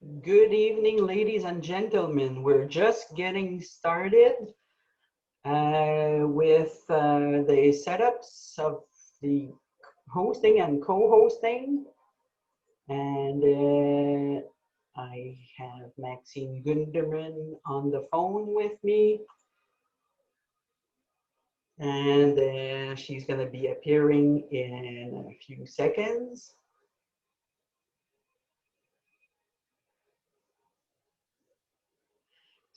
Good evening, ladies and gentlemen. We're just getting started with the setups of the hosting and co-hosting. And I have Maxine Gunderman on the phone with me. And she's going to be appearing in a few seconds.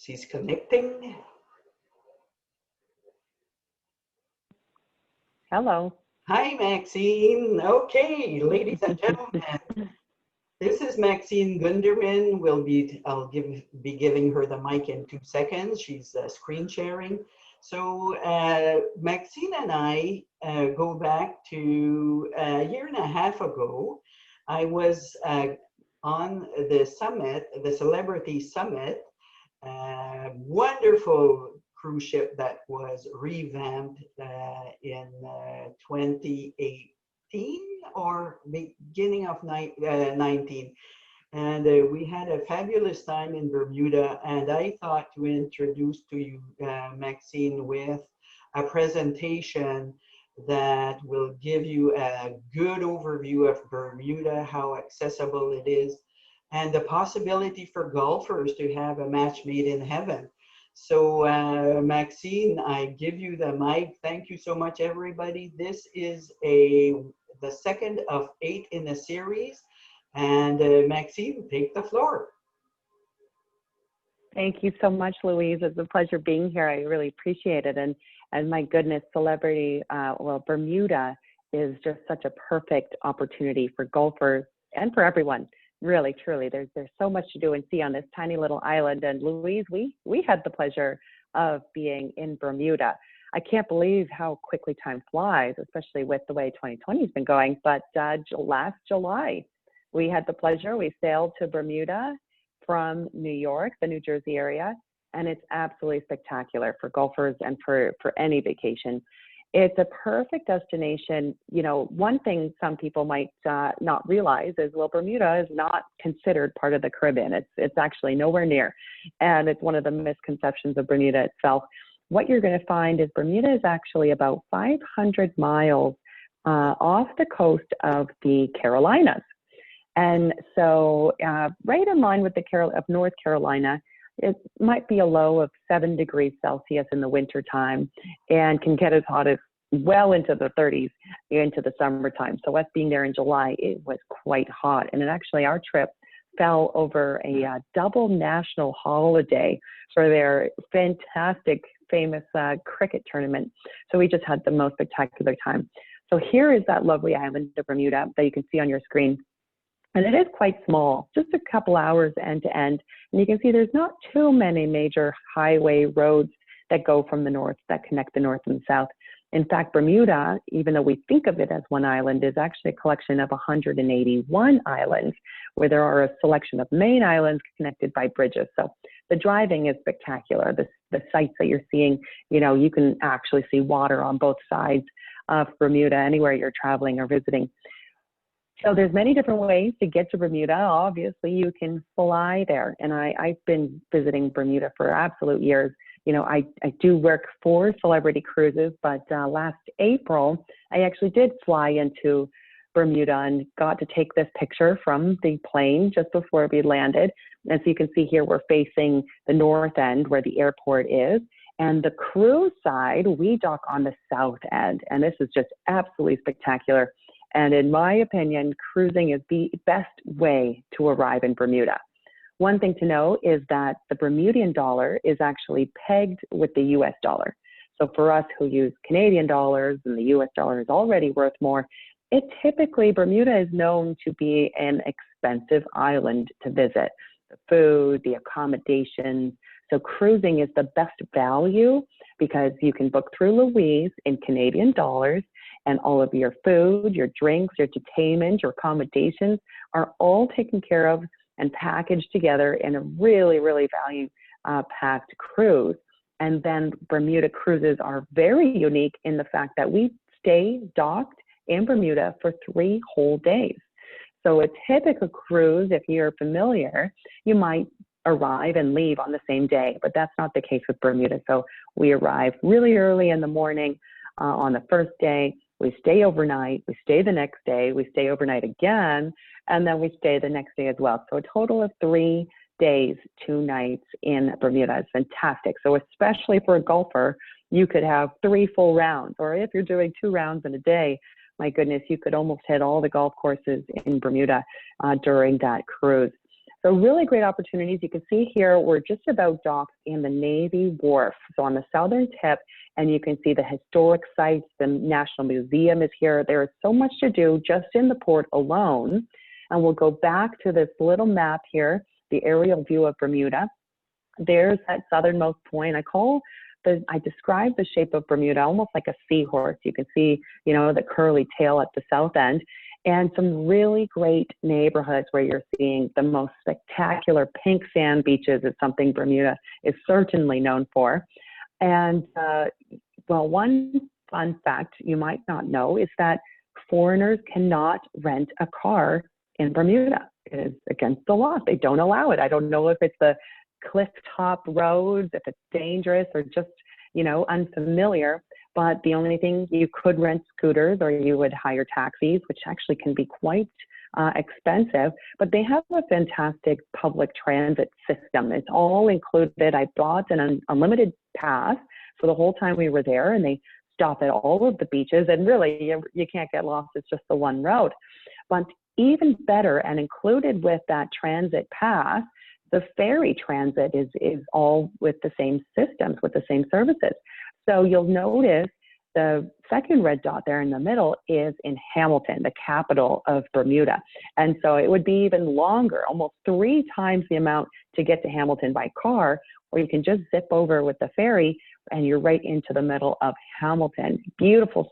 She's connecting. Hello. Hi, Maxine. Okay, ladies and gentlemen, this is Maxine Gunderman. I'll be giving her the mic in 2 seconds. She's screen sharing. So Maxine and I go back to a year and a half ago. I was on the summit, the Celebrity Summit, wonderful cruise ship that was revamped in 2018 or beginning of 19. And we had a fabulous time in Bermuda. And I thought to introduce to you, Maxine, with a presentation that will give you a good overview of Bermuda, how accessible it is, and the possibility for golfers to have a match made in heaven. So Maxine, I give you the mic. Thank you so much, everybody. This is the second of 8 in the series. And Maxine, take the floor. Thank you so much, Louise. It's a pleasure being here. I really appreciate it. And my goodness, Bermuda is just such a perfect opportunity for golfers and for everyone. Really, truly, there's so much to do and see on this tiny little island. And Louise, we had the pleasure of being in Bermuda. I can't believe how quickly time flies, especially with the way 2020 has been going. But last July, we had the pleasure. We sailed to Bermuda from New York, the New Jersey area, and it's absolutely spectacular for golfers and for any vacation. It's a perfect destination. You know, one thing some people might not realize is, well, Bermuda is not considered part of the Caribbean. It's actually nowhere near, and it's one of the misconceptions of Bermuda itself. What you're going to find is Bermuda is actually about 500 miles off the coast of the Carolinas. And so right in line with of North Carolina, it might be a low of 7 degrees Celsius in the wintertime and can get as hot as well into the 30s into the summertime. So us being there in July, it was quite hot. And actually our trip fell over a double national holiday for their fantastic, famous cricket tournament. So we just had the most spectacular time. So here is that lovely island of Bermuda that you can see on your screen. And it is quite small, just a couple hours end to end. And you can see there's not too many major highway roads that go from the north, that connect the north and the south. In fact, Bermuda, even though we think of it as one island, is actually a collection of 181 islands, where there are a selection of main islands connected by bridges. So the driving is spectacular. The sights that you're seeing, you know, you can actually see water on both sides of Bermuda anywhere you're traveling or visiting. So there's many different ways to get to Bermuda. Obviously, you can fly there. And I've been visiting Bermuda for absolute years. You know, I do work for Celebrity Cruises, but last April, I actually did fly into Bermuda and got to take this picture from the plane just before we landed. As you can see here, we're facing the north end where the airport is. And the cruise side, we dock on the south end. And this is just absolutely spectacular. And in my opinion, cruising is the best way to arrive in Bermuda. One thing to know is that the Bermudian dollar is actually pegged with the US dollar. So for us who use Canadian dollars and the US dollar is already worth more, Bermuda is known to be an expensive island to visit. The food, the accommodations. So cruising is the best value because you can book through Louise in Canadian dollars, and all of your food, your drinks, your entertainment, your accommodations are all taken care of and packaged together in a really, really value-packed cruise. And then Bermuda cruises are very unique in the fact that we stay docked in Bermuda for 3 whole days. So a typical cruise, if you're familiar, you might arrive and leave on the same day, but that's not the case with Bermuda. So we arrive really early in the morning on the first day, we stay overnight, we stay the next day, we stay overnight again, and then we stay the next day as well. So a total of 3 days, 2 nights in Bermuda is fantastic. So especially for a golfer, you could have 3 full rounds, or if you're doing 2 rounds in a day, my goodness, you could almost hit all the golf courses in Bermuda during that cruise. So really great opportunities. You can see here, we're just about docked in the Navy Wharf. So on the southern tip, and you can see the historic sites, the National Museum is here. There is so much to do just in the port alone. And we'll go back to this little map here, the aerial view of Bermuda. There's that southernmost point. I describe the shape of Bermuda almost like a seahorse. You can see, you know, the curly tail at the south end, and some really great neighborhoods where you're seeing the most spectacular pink sand beaches is something Bermuda is certainly known for. And well, one fun fact you might not know is that foreigners cannot rent a car in Bermuda. It is against the law. They don't allow it. I don't know if it's the cliff top roads, if it's dangerous or just, you know, unfamiliar, but the only thing, you could rent scooters or you would hire taxis, which actually can be quite expensive, but they have a fantastic public transit system. It's all included. I bought an unlimited pass for the whole time we were there, and they stop at all of the beaches, and really you can't get lost. It's just the one road. But even better, and included with that transit pass, the ferry transit is all with the same systems, with the same services. So you'll notice the second red dot there in the middle is in Hamilton, the capital of Bermuda. And so it would be even longer, almost 3 times the amount to get to Hamilton by car, or you can just zip over with the ferry and you're right into the middle of Hamilton. Beautiful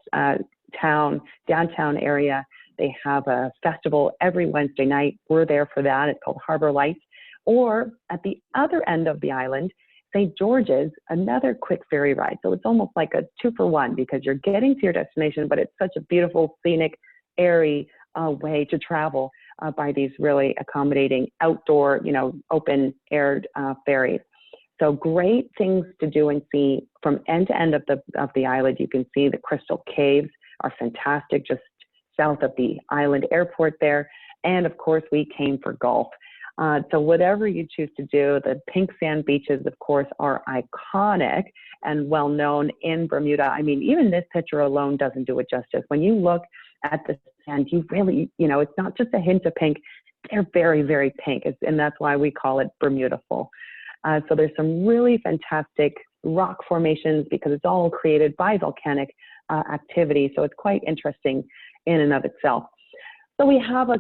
town, downtown area. They have a festival every Wednesday night. We're there for that. It's called Harbor Lights. Or at the other end of the island, St. George's, another quick ferry ride. So it's almost like a 2-for-1 because you're getting to your destination, but it's such a beautiful, scenic, airy way to travel by these really accommodating outdoor, you know, open-aired ferries. So great things to do and see from end to end of the island. You can see the Crystal Caves are fantastic, just south of the island airport there. And of course, we came for golf. So whatever you choose to do, the pink sand beaches, of course, are iconic and well known in Bermuda. I mean, even this picture alone doesn't do it justice. When you look at the sand, you really, you know, it's not just a hint of pink. They're very, very pink. And that's why we call it Bermudaful. So there's some really fantastic rock formations because it's all created by volcanic activity. So it's quite interesting in and of itself. So we have a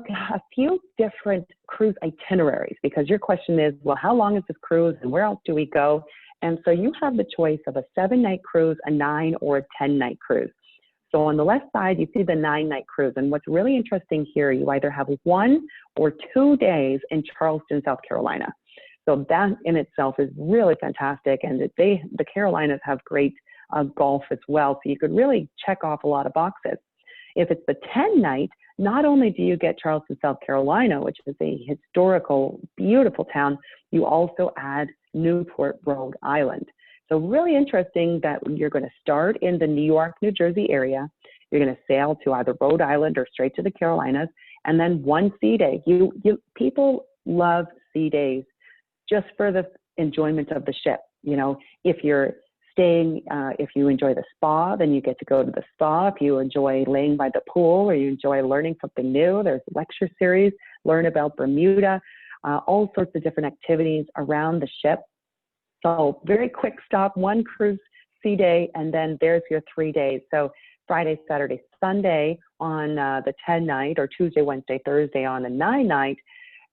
few different cruise itineraries because your question is, well, how long is this cruise and where else do we go? And so you have the choice of a 7-night cruise, a 9 or a 10-night cruise. So on the left side, you see the 9-night cruise. And what's really interesting here, you either have 1 or 2 days in Charleston, South Carolina. So that in itself is really fantastic. And the Carolinas have great golf as well. So you could really check off a lot of boxes. If it's the 10-night, not only do you get Charleston, South Carolina, which is a historical, beautiful town, you also add Newport, Rhode Island. So really interesting that you're going to start in the New York, New Jersey area. You're going to sail to either Rhode Island or straight to the Carolinas, and then 1 sea day. People love sea days just for the enjoyment of the ship. You know, if you're staying, if you enjoy the spa, then you get to go to the spa. If you enjoy laying by the pool or you enjoy learning something new, there's a lecture series, learn about Bermuda, all sorts of different activities around the ship. So very quick stop, 1 cruise sea day, and then there's your 3 days. So Friday, Saturday, Sunday on the 10-night, or Tuesday, Wednesday, Thursday on the 9-night.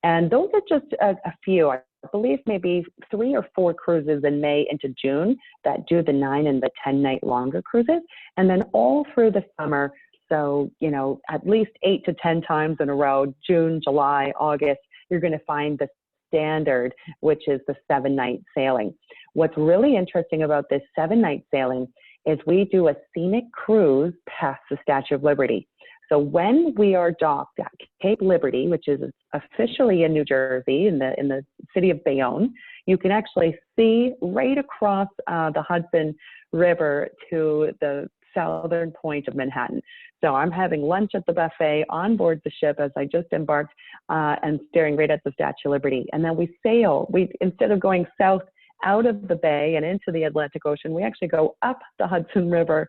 And those are just a few. I believe maybe 3 or 4 cruises in May into June that do the 9 and the 10-night longer cruises. And then all through the summer, so, you know, at least 8 to 10 times in a row, June, July, August, you're going to find the standard, which is the 7-night sailing. What's really interesting about this 7-night sailing is we do a scenic cruise past the Statue of Liberty. So when we are docked at Cape Liberty, which is officially in New Jersey, in the city of Bayonne, you can actually see right across the Hudson River to the southern point of Manhattan. So I'm having lunch at the buffet on board the ship as I just embarked, and staring right at the Statue of Liberty. And then we sail. Instead of going south out of the bay and into the Atlantic Ocean, we actually go up the Hudson River,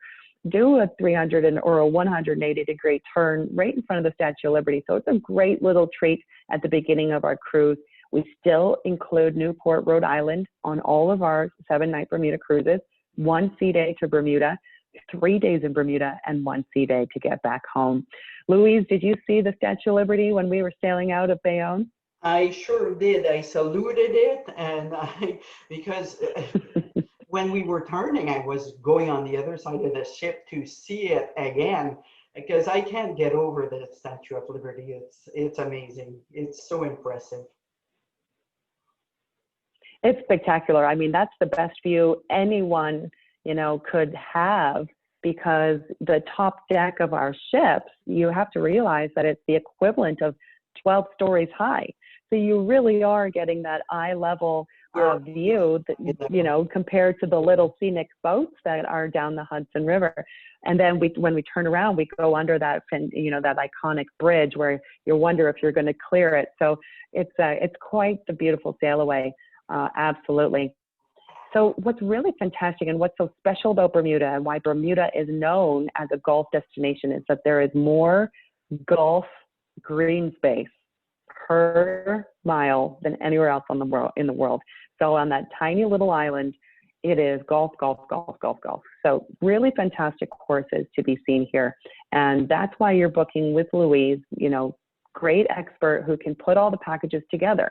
do a 300 or a 180-degree turn right in front of the Statue of Liberty. So it's a great little treat at the beginning of our cruise. We still include Newport, Rhode Island on all of our 7-night Bermuda cruises, 1 sea day to Bermuda, 3 days in Bermuda, and 1 sea day to get back home. Louise, did you see the Statue of Liberty when we were sailing out of Bayonne? I sure did. I saluted it, and because when we were turning, I was going on the other side of the ship to see it again, because I can't get over the Statue of Liberty. It's amazing. It's so impressive. It's spectacular. I mean, that's the best view anyone, could have, because the top deck of our ships, you have to realize that it's the equivalent of 12 stories high. So you really are getting that eye level view that, compared to the little scenic boats that are down the Hudson River. And then when we turn around, we go under that, that iconic bridge where you wonder if you're going to clear it. So it's quite the beautiful sail away. Absolutely. So what's really fantastic and what's so special about Bermuda, and why Bermuda is known as a golf destination, is that there is more golf green space per mile than anywhere else in the world. So on that tiny little island, it is golf, golf, golf, golf, golf. So really fantastic courses to be seen here. And that's why you're booking with Louise, great expert who can put all the packages together,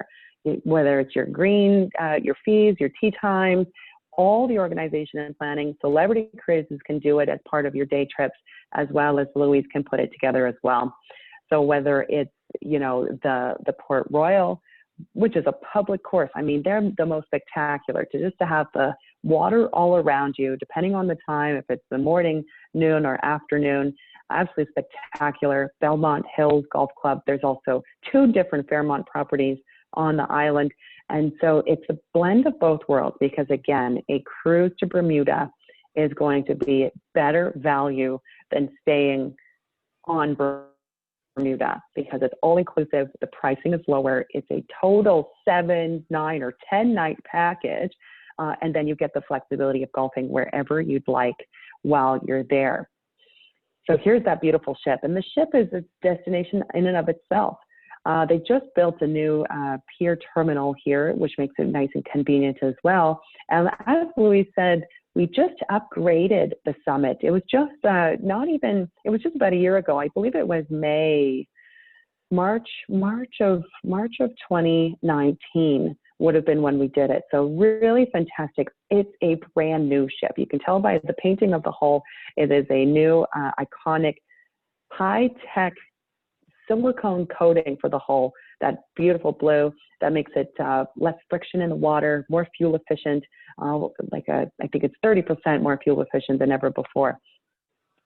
whether it's your green, your fees, your tea times, all the organization and planning. Celebrity Cruises can do it as part of your day trips, as well as Louise can put it together as well. So whether it's, the Port Royal, which is a public course, I mean, they're the most spectacular, to have the water all around you, depending on the time, if it's the morning, noon, or afternoon. Absolutely spectacular. Belmont Hills Golf Club. There's also 2 different Fairmont properties on the island. And so it's a blend of both worlds, because again, a cruise to Bermuda is going to be better value than staying on Bermuda, because it's all inclusive. The pricing is lower. It's a total 7, 9, or 10-night package. And then you get the flexibility of golfing wherever you'd like while you're there. So here's that beautiful ship. And the ship is a destination in and of itself. They just built a new pier terminal here, which makes it nice and convenient as well. And as Louise said, we just upgraded the summit. It was just it was just about a year ago. I believe it was March of 2019 would have been when we did it. So really fantastic. It's a brand new ship. You can tell by the painting of the hull, it is a new iconic high-tech silicone coating for the hull, that beautiful blue that makes it less friction in the water, more fuel efficient. I think it's 30% more fuel efficient than ever before.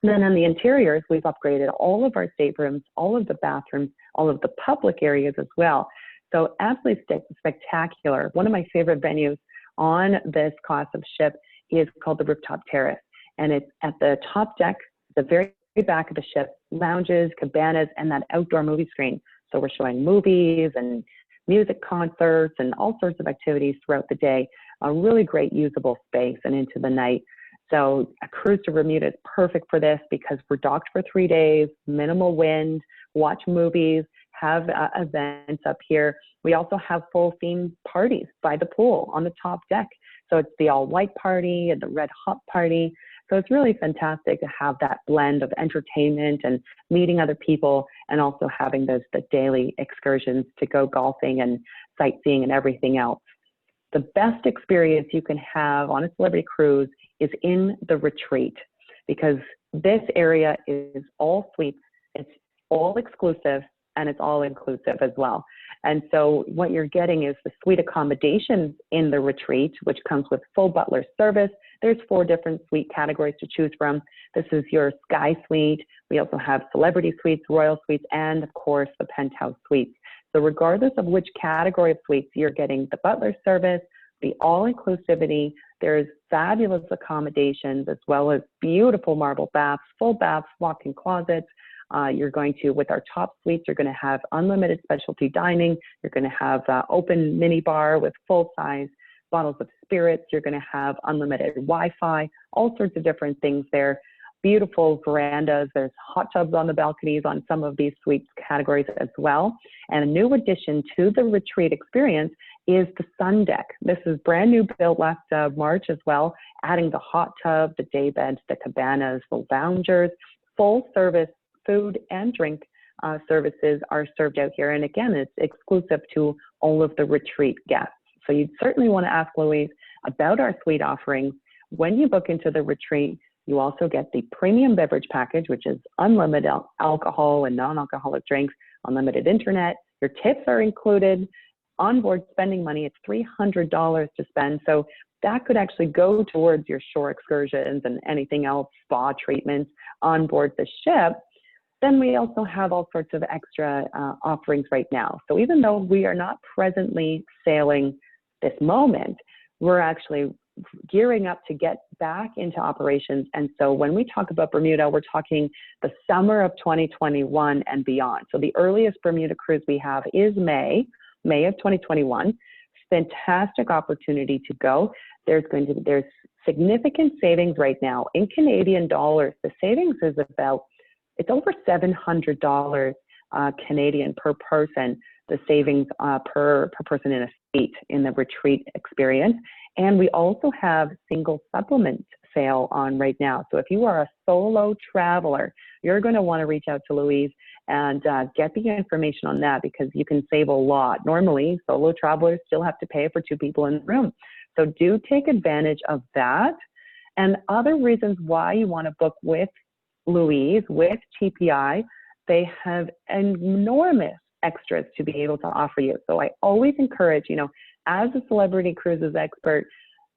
And then on the interiors, we've upgraded all of our staterooms, all of the bathrooms, all of the public areas as well. So absolutely spectacular. One of my favorite venues on this class of ship is called the Rooftop Terrace. And it's at the top deck, the very back of the ship, lounges, cabanas, and that outdoor movie screen. So we're showing movies and music concerts and all sorts of activities throughout the day. A really great usable space and into the night. So a cruise to Bermuda is perfect for this, because we're docked for 3 days, minimal wind, watch movies, have events up here. We also have full theme parties by the pool on the top deck. So it's the all white party and the red hot party. So it's really fantastic to have that blend of entertainment and meeting other people, and also having the daily excursions to go golfing and sightseeing and everything else. The best experience you can have on a celebrity cruise is in the retreat, because this area is all suites, it's all exclusive, and it's all inclusive as well. And so what you're getting is the suite accommodations in the retreat, which comes with full butler service. There's 4 different suite categories to choose from. This is your Sky Suite. We also have Celebrity Suites, Royal Suites, and of course the Penthouse Suites. So regardless of which category of suites, you're getting the butler service, the all-inclusivity. There's fabulous accommodations as well as beautiful marble baths, full baths, walk-in closets. You're going to, with our top suites, you're going to have unlimited specialty dining. You're going to have open mini bar with full-size bottles of spirits. You're going to have unlimited Wi-Fi, all sorts of different things there. Beautiful verandas. There's hot tubs on the balconies on some of these suites categories as well. And a new addition to the retreat experience is the sun deck. This is brand new, built last March as well, adding the hot tub, the day beds, the cabanas, the loungers, full service food and drink services are served out here. And again, it's exclusive to all of the retreat guests. So you'd certainly want to ask Louise about our suite offerings. When you book into the retreat, you also get the premium beverage package, which is unlimited alcohol and non-alcoholic drinks, unlimited internet. Your tips are included. Onboard spending money, it's $300 to spend. So that could actually go towards your shore excursions and anything else, spa treatments on board the ship. Then we also have all sorts of extra offerings right now. So even though we are not presently sailing this moment, we're actually gearing up to get back into operations. And so when we talk about Bermuda, we're talking the summer of 2021 and beyond. So the earliest Bermuda cruise we have is May of 2021. Fantastic opportunity to go. There's significant savings right now in Canadian dollars. The savings is it's over $700 Canadian per person, the savings per person in a suite in the retreat experience. And we also have single supplement sale on right now. So if you are a solo traveler, you're going to want to reach out to Louise and get the information on that, because you can save a lot. Normally, solo travelers still have to pay for 2 people in the room. So do take advantage of that. And other reasons why you want to book with Louise, with TPI, they have enormous extras to be able to offer you. So I always encourage, as a celebrity cruises expert,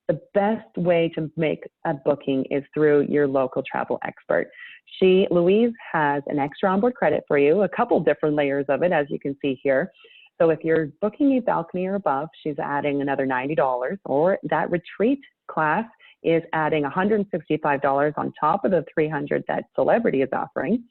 the best way to make a booking is through your local travel expert. Louise has an extra onboard credit for you, a couple different layers of it, as you can see here. So if you're booking a balcony or above, she's adding another $90, or that retreat class is adding $165 on top of the $300 that Celebrity is offering.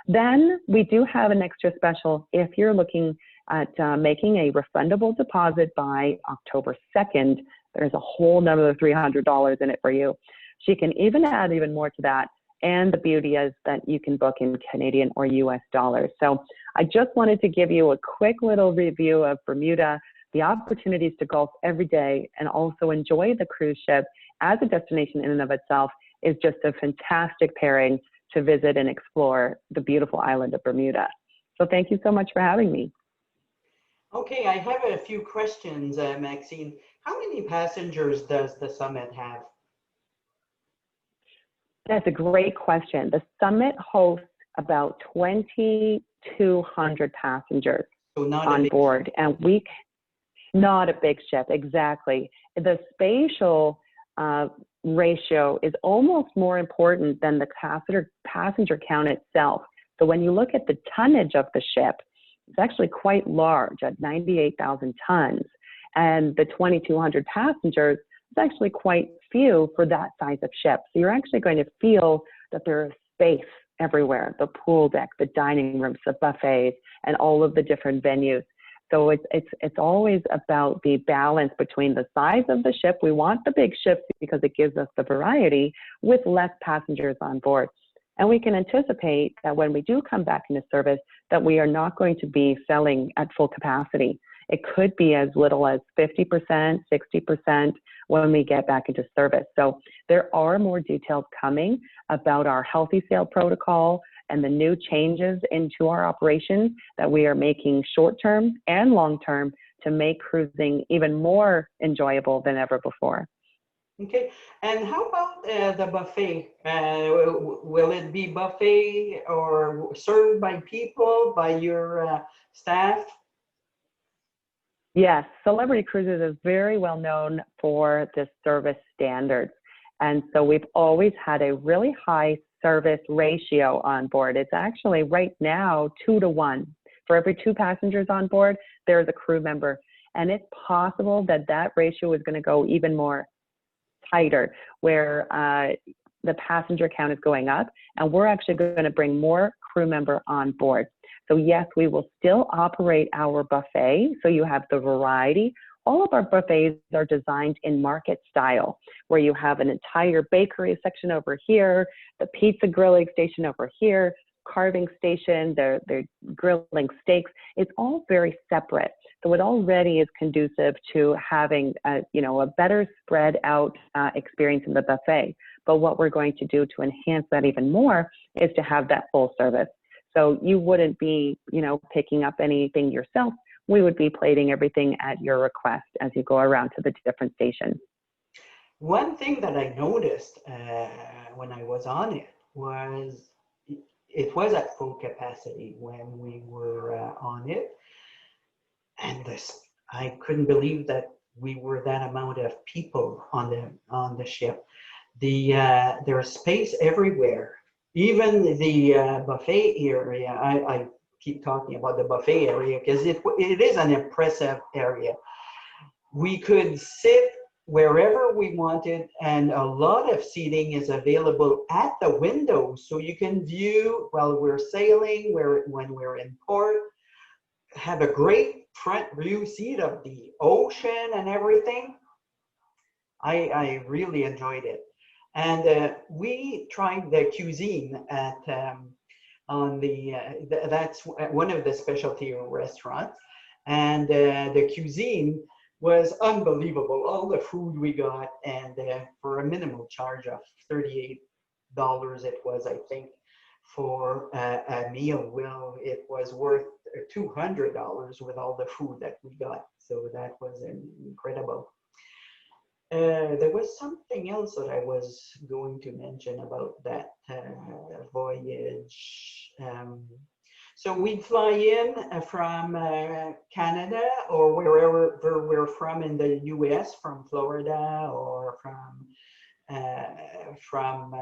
Then we do have an extra special if you're looking at making a refundable deposit by October 2nd. There's a whole nother $300 in it for you. She can even add even more to that. And the beauty is that you can book in Canadian or US dollars. So I just wanted to give you a quick little review of Bermuda, the opportunities to golf every day and also enjoy the cruise ship as a destination in and of itself is just a fantastic pairing to visit and explore the beautiful island of Bermuda. So thank you so much for having me. Okay, I have a few questions, Maxine. How many passengers does the Summit have? That's a great question. The Summit hosts about 2,200 passengers on board, and not a big ship, exactly. The spatial ratio is almost more important than the passenger count itself. So when you look at the tonnage of the ship, it's actually quite large at 98,000 tons. And the 2,200 passengers is actually quite few for that size of ship. So you're actually going to feel that there is space everywhere, the pool deck, the dining rooms, the buffets, and all of the different venues. So it's always about the balance between the size of the ship. We want the big ships because it gives us the variety with less passengers on board. And we can anticipate that when we do come back into service, that we are not going to be selling at full capacity. It could be as little as 50%, 60% when we get back into service. So there are more details coming about our healthy sail protocol and the new changes into our operations that we are making short-term and long-term to make cruising even more enjoyable than ever before. Okay, and how about the buffet? Will it be buffet or served by people, by your staff? Yes, Celebrity Cruises is very well known for the service standards. And so we've always had a really high service ratio on board. It's actually right now 2-to-1. For every 2 passengers on board, there's a crew member. And it's possible that that ratio is going to go even more tighter, where the passenger count is going up, and we're actually going to bring more crew member on board. So yes, we will still operate our buffet, so you have the variety. All of our buffets are designed in market style, where you have an entire bakery section over here, the pizza grilling station over here, carving station, they're grilling steaks. It's all very separate. So it already is conducive to having a better spread out experience in the buffet. But what we're going to do to enhance that even more is to have that full service. So you wouldn't be, picking up anything yourself. We would be plating everything at your request as you go around to the different stations. One thing that I noticed when I was on it was at full capacity when we were on it. And I couldn't believe that we were that amount of people on the ship. There's space everywhere. Even the buffet area. I keep talking about the buffet area because it is an impressive area. We could sit wherever we wanted, and a lot of seating is available at the window, so you can view while we're sailing, when we're in port, have a great front view seat of the ocean and everything. I really enjoyed it. And we tried the cuisine at that's one of the specialty restaurants, and the cuisine was unbelievable. All the food we got, and for a minimal charge of $38, it was, I think, for a meal. Well, it was worth $200 with all the food that we got. So that was incredible. There was something else that I was going to mention about that voyage. So we'd fly in from Canada or wherever we're from in the U.S., from Florida or from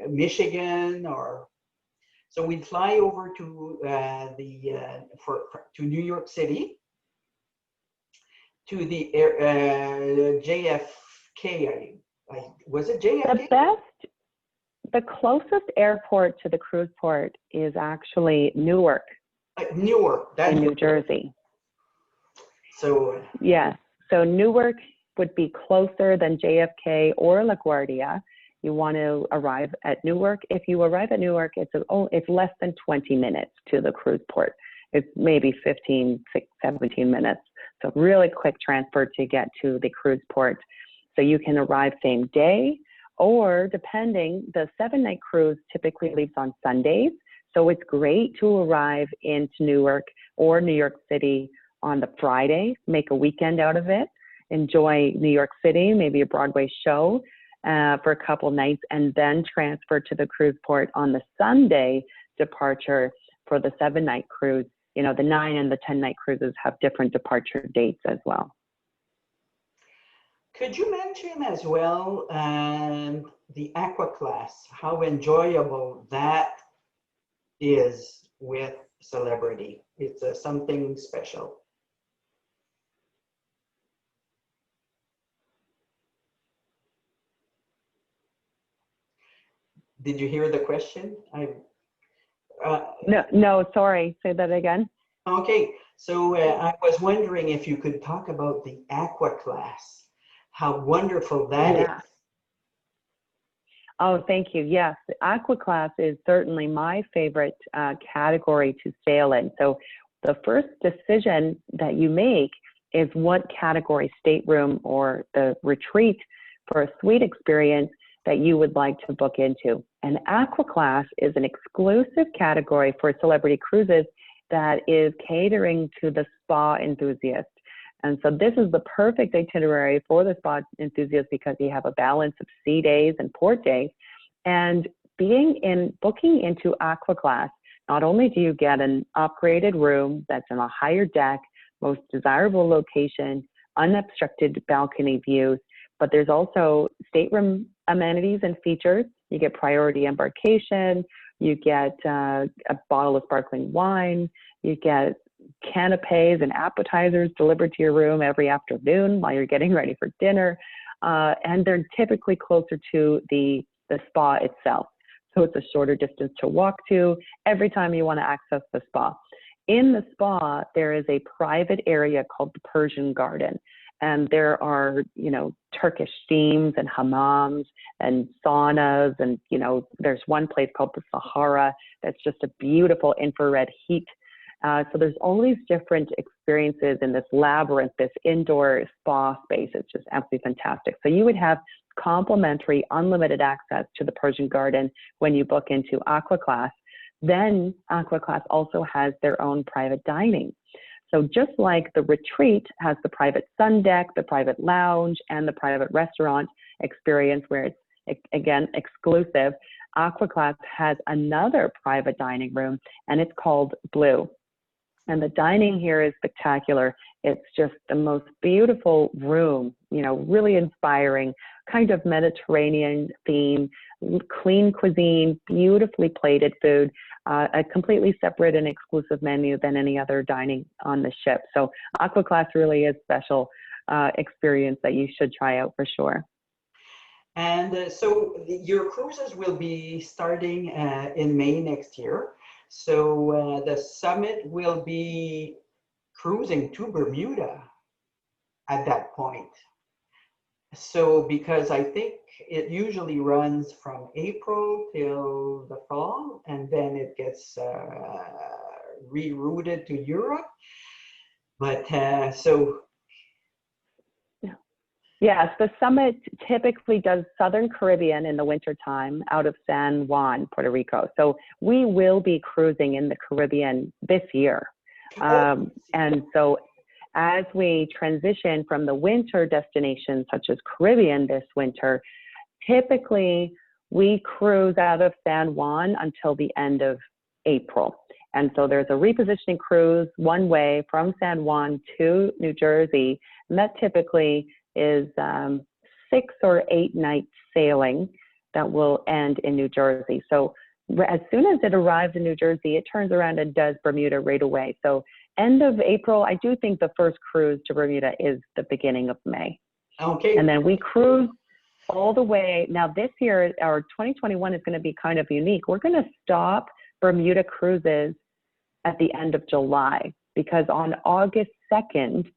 Michigan, or so we'd fly over to to New York City, to the JFK. Was it JFK? The closest airport to the cruise port is actually Newark. Newark, in New Jersey. So yes, so Newark would be closer than JFK or LaGuardia. You want to arrive at Newark. If you arrive at Newark, it's less than 20 minutes to the cruise port. It's maybe 17 minutes. So really quick transfer to get to the cruise port. So you can arrive same day, or depending, the 7-night cruise typically leaves on Sundays. So it's great to arrive into Newark or New York City on the Friday, make a weekend out of it, enjoy New York City, maybe a Broadway show for a couple nights, and then transfer to the cruise port on the Sunday departure for the 7-night cruise. The 9 and the 10-night cruises have different departure dates as well. Could you mention as well the Aqua Class, how enjoyable that is with Celebrity? It's something special. Did you hear the question? No, sorry. Say that again. Okay, so I was wondering if you could talk about the Aqua Class, how wonderful that is. Oh, thank you. Yes, the Aqua Class is certainly my favorite category to sail in. So the first decision that you make is what category stateroom or the retreat for a suite experience that you would like to book into. And Aqua Class is an exclusive category for Celebrity Cruises that is catering to the spa enthusiast. And so this is the perfect itinerary for the spa enthusiast because you have a balance of sea days and port days. And booking into Aqua Class, not only do you get an upgraded room that's in a higher deck, most desirable location, unobstructed balcony views, but there's also stateroom amenities and features. You get priority embarkation, you get a bottle of sparkling wine, you get canapes and appetizers delivered to your room every afternoon while you're getting ready for dinner. And they're typically closer to the spa itself. So it's a shorter distance to walk to every time you want to access the spa. In the spa, there is a private area called the Persian Garden. And there are, Turkish steams and hammams and saunas. And, there's one place called the Sahara that's just a beautiful infrared heat. So there's all these different experiences in this labyrinth, this indoor spa space. It's just absolutely fantastic. So you would have complimentary, unlimited access to the Persian Garden when you book into Aqua Class. Then Aqua Class also has their own private dining. So just like the retreat has the private sun deck, the private lounge, and the private restaurant experience where it's, again, exclusive, Aqua Class has another private dining room, and it's called Blue. And the dining here is spectacular. It's just the most beautiful room, really inspiring, kind of Mediterranean theme, clean cuisine, beautifully plated food, a completely separate and exclusive menu than any other dining on the ship. So Aqua Class really is a special experience that you should try out for sure. And so your cruises will be starting in May next year. So the summit will be cruising to Bermuda at that point. So because I think it usually runs from April till the fall, and then it gets rerouted to Europe. But so. Yes, the summit typically does Southern Caribbean in the wintertime out of San Juan, Puerto Rico. So we will be cruising in the Caribbean this year. And so as we transition from the winter destinations such as Caribbean this winter, typically we cruise out of San Juan until the end of April. And so there's a repositioning cruise one way from San Juan to New Jersey, and that typically is 6 or 8 night sailing that will end in New Jersey. So as soon as it arrives in New Jersey, it turns around and does Bermuda right away. So end of April, I do think the first cruise to Bermuda is the beginning of May. Okay. And then we cruise all the way. Now this year, our 2021 is going to be kind of unique. We're going to stop Bermuda cruises at the end of July, because on August 2nd,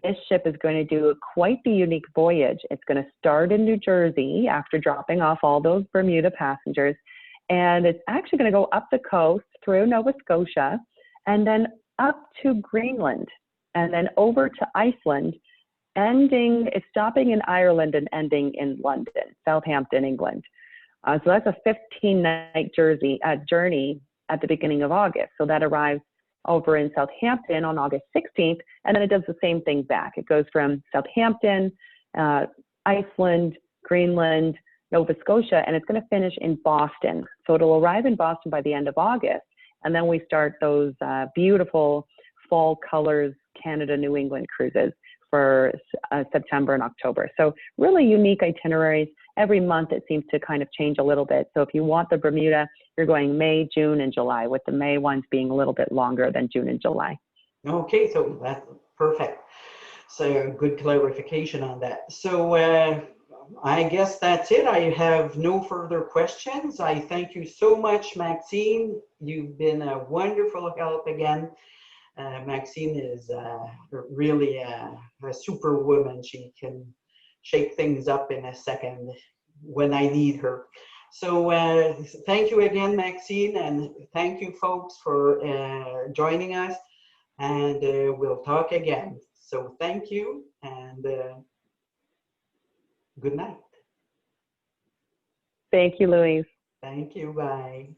this ship is going to do quite the unique voyage. It's going to start in New Jersey after dropping off all those Bermuda passengers. And it's actually going to go up the coast through Nova Scotia and then up to Greenland and then over to Iceland, it's stopping in Ireland and ending in London, Southampton, England. So that's a 15-night journey at the beginning of August. So that arrives over in Southampton on August 16th, and then it does the same thing back. It goes from Southampton, Iceland, Greenland, Nova Scotia, and it's going to finish in Boston. So it'll arrive in Boston by the end of August, and then we start those beautiful fall colors Canada, New England cruises for September and October. So really unique itineraries. Every month it seems to kind of change a little bit. So if you want the Bermuda, you're going May, June, and July, with the May ones being a little bit longer than June and July. Okay, so that's perfect. So good clarification on that. So I guess that's it. I have no further questions. I thank you so much, Maxine. You've been a wonderful help again. Maxine is really a superwoman. She can shake things up in a second when I need her. So thank you again, Maxine, and thank you folks for joining us, and we'll talk again. So thank you, and good night. Thank you, Louise. Thank you, bye.